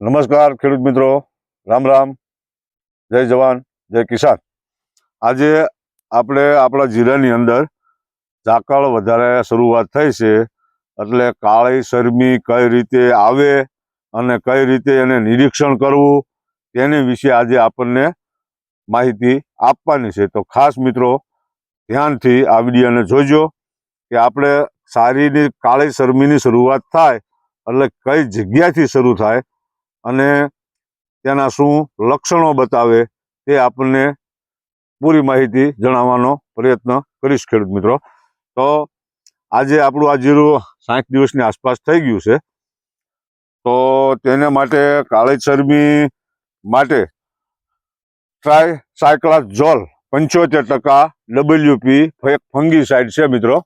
નમસ્કાર ખેડૂત મિત્રો, રામ રામ, જય જવાન જય કિસાન। આજે આપણે આપણા જિલ્લાની અંદર ઝાકળ વધારે શરૂઆત થઈ છે, એટલે કાળી શરમી કઈ રીતે આવે અને કઈ રીતે એને નિરીક્ષણ કરવું તેની વિશે આજે આપણને માહિતી આપવાની છે। તો ખાસ મિત્રો ધ્યાનથી આ વિડીયોને જોજો કે આપણે સારી કાળી શરમીની શરૂઆત થાય એટલે કઈ જગ્યાથી શરૂ થાય અને તેના શું લક્ષણો બતાવે તે આપણને પૂરી માહિતી જણાવવાનો પ્રયત્ન કરીશ ખેડૂત મિત્રો। તો આજે આપણું આ જીરું 60 દિવસની આસપાસ થઈ ગયું છે, તો તેને માટે કાળી શરમી માટે ટ્રાયસાયક્લાઝોલ 75% WP એક ફંગીસાઇડ છે મિત્રો।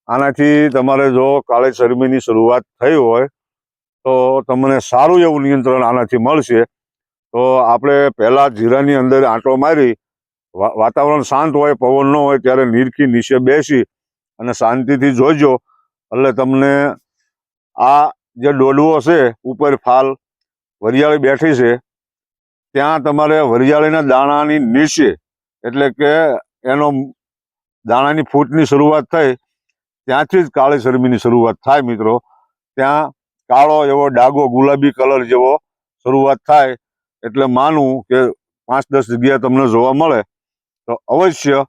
આનાથી તમારે જો કાળી શરમીની શરૂઆત થઈ હોય તો તમને સારું એવું નિયંત્રણ આનાથી મળશે। તો આપણે પહેલા જીરાની અંદર આંટો મારી વાતાવરણ શાંત હોય, પવન ન હોય ત્યારે નીરખી નીચે બેસી અને શાંતિથી જોજો, એટલે તમને આ જે ડોડવો છે ઉપર ફાલ વરિયાળી બેઠી છે ત્યાં તમારે વરિયાળીના દાણાની નીચે એટલે કે એનો દાણાની ફૂટની શરૂઆત થઈ ત્યાંથી જ કાળી શરમીની શરૂઆત થાય મિત્રો। ત્યાં કાળો એવો ડાઘો ગુલાબી કલર જેવો શરૂઆત થાય એટલે માનવું કે 5-10 જગ્યાએ તમને જોવા મળે તો અવશ્ય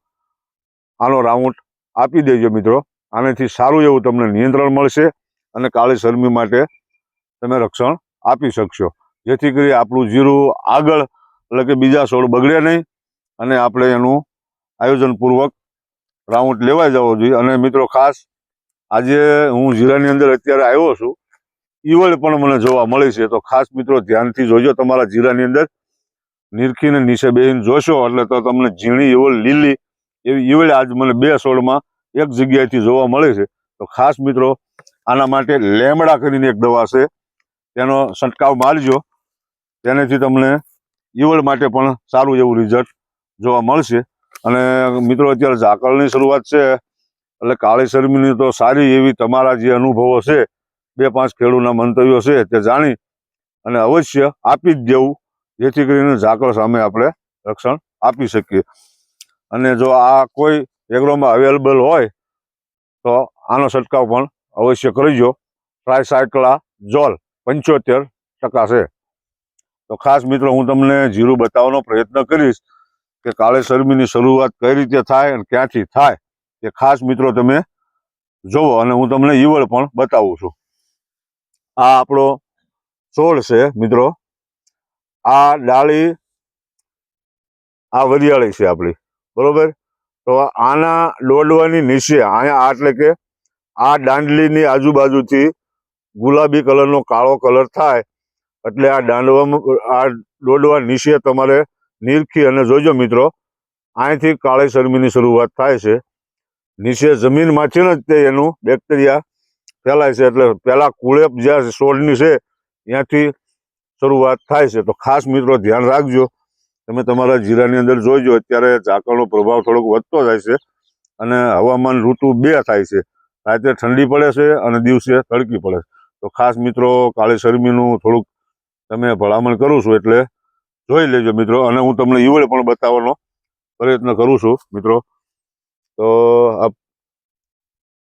આનો રાઉન્ડ આપી દેજો મિત્રો। આનાથી સારું એવું તમને નિયંત્રણ મળશે અને કાળી શરમી માટે તમે રક્ષણ આપી શકશો, જેથી કરી આપણું જીરું આગળ એટલે કે બીજા છોડ બગડે નહીં અને આપણે એનું આયોજનપૂર્વક રાઉન્ડ લેવાઈ જવો જોઈએ। અને મિત્રો ખાસ આજે હું જીરાની અંદર અત્યારે આવ્યો છું, ઈવળ પણ મને જોવા મળી છે, તો ખાસ મિત્રો ધ્યાનથી જોજો। તમારા જીરાની અંદર નીરખીને નીચે બેસીને જોશો એટલે તો તમને ઝીણી ઈવળ લીલી એવી ઈવળ આજ મને 2 છોડમાં એક જગ્યાએથી જોવા મળે છે। તો ખાસ મિત્રો આના માટે લેમડા કરીને એક દવા છે, તેનો છંટકાવ મારજો, તેનાથી તમને ઈવળ માટે પણ સારું એવું રિઝલ્ટ જોવા મળશે। અને મિત્રો અત્યારે ઝાકળની શરૂઆત છે એટલે કાળી શરમીની તો સારી એવી તમારા જે અનુભવો છે, 2-5 ખેડૂતના મંતવ્યો છે તે જાણી અને અવશ્ય આપી જ દેવું, જેથી કરીને ઝાકળ સામે આપણે રક્ષણ આપી શકીએ। અને જો આ કોઈ એગ્રોમાં અવેલેબલ હોય તો આનો છંટકાવ પણ અવશ્ય કરજો। ટ્રાયસાયક્લાઝોલ 75% છે। તો ખાસ મિત્રો હું તમને જીરું બતાવવાનો પ્રયત્ન કરીશ કે કાળી શરમીની શરૂઆત કઈ રીતે થાય અને ક્યાંથી થાય એ ખાસ મિત્રો તમે જોવો, અને હું તમને ઈવળ પણ બતાવું છું। આ આપણો છોડ છે મિત્રો, આ ડાળી આ વરિયાળી છે આપણી, બરોબર। તો આના ડોડવાની નીચે અહીંયા એટલે કે આ દાંડલીની આજુબાજુથી ગુલાબી કલરનો કાળો કલર થાય એટલે આ ડોડવા નીચે તમારે નીરખી અને જોજો મિત્રો, અહીંથી કાળી શરમીની શરૂઆત થાય છે। નીચે જમીનમાંથી જ તે એનું બેક્ટેરિયા ફેલાય છે, એટલે પહેલા કુળેપ જ્યાં છોડની છે ત્યાંથી શરૂઆત થાય છે। તો ખાસ મિત્રો ધ્યાન રાખજો, તમે તમારા જીરાની અંદર જોઈજો અત્યારે ઝાકળનો પ્રભાવ થોડોક વધતો જાય છે અને હવામાન ઋતુ 2 થાય છે, રાતે ઠંડી પડે છે અને દિવસે તડકી પડે છે। તો ખાસ મિત્રો કાળી શરમીનું થોડુંક તમે ભલામણ કરું છું એટલે જોઈ લેજો મિત્રો, અને હું તમને ઈવળ પણ બતાવવાનો પ્રયત્ન કરું છું મિત્રો। તો આ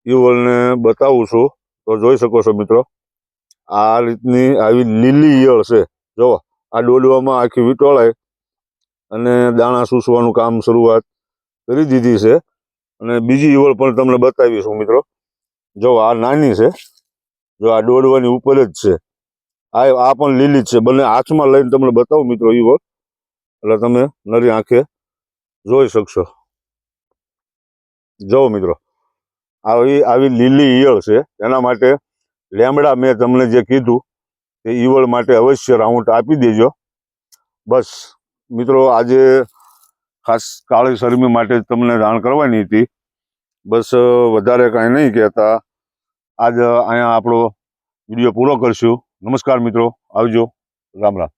ઈવળને બતાવું છું તો જોઈ શકો છો મિત્રો, આ રીતની આવી લીલી ઈયળ છે, જો આ ડોડવામાં આખી વીંટોળાય અને દાણા સૂસવાનું કામ શરૂઆત કરી દીધી છે। અને બીજી ઈવળ પણ તમને બતાવીશું મિત્રો, જો આ નાની છે, જો આ ડોડવાની ઉપર જ છે, આ પણ લીલી જ છે, બંને હાથમાં લઈને તમને બતાવું મિત્રો ઈવળ, એટલે તમે નરી આંખે જોઈ શકશો। જો મિત્રો આવી લીલી ઈયળ છે, એના માટે લેમડા મેં તમને જે કીધું તે ઈવળ માટે અવશ્ય રાઉન્ડ આપી દેજો। બસ મિત્રો આજે ખાસ કાળી શરમી માટે તમને જાણ કરવાની હતી, બસ વધારે કાંઈ નહીં કહેતા આજ અહીંયા આપણો વિડીયો પૂરો કરશું। નમસ્કાર મિત્રો, આવજો, રામ રામ।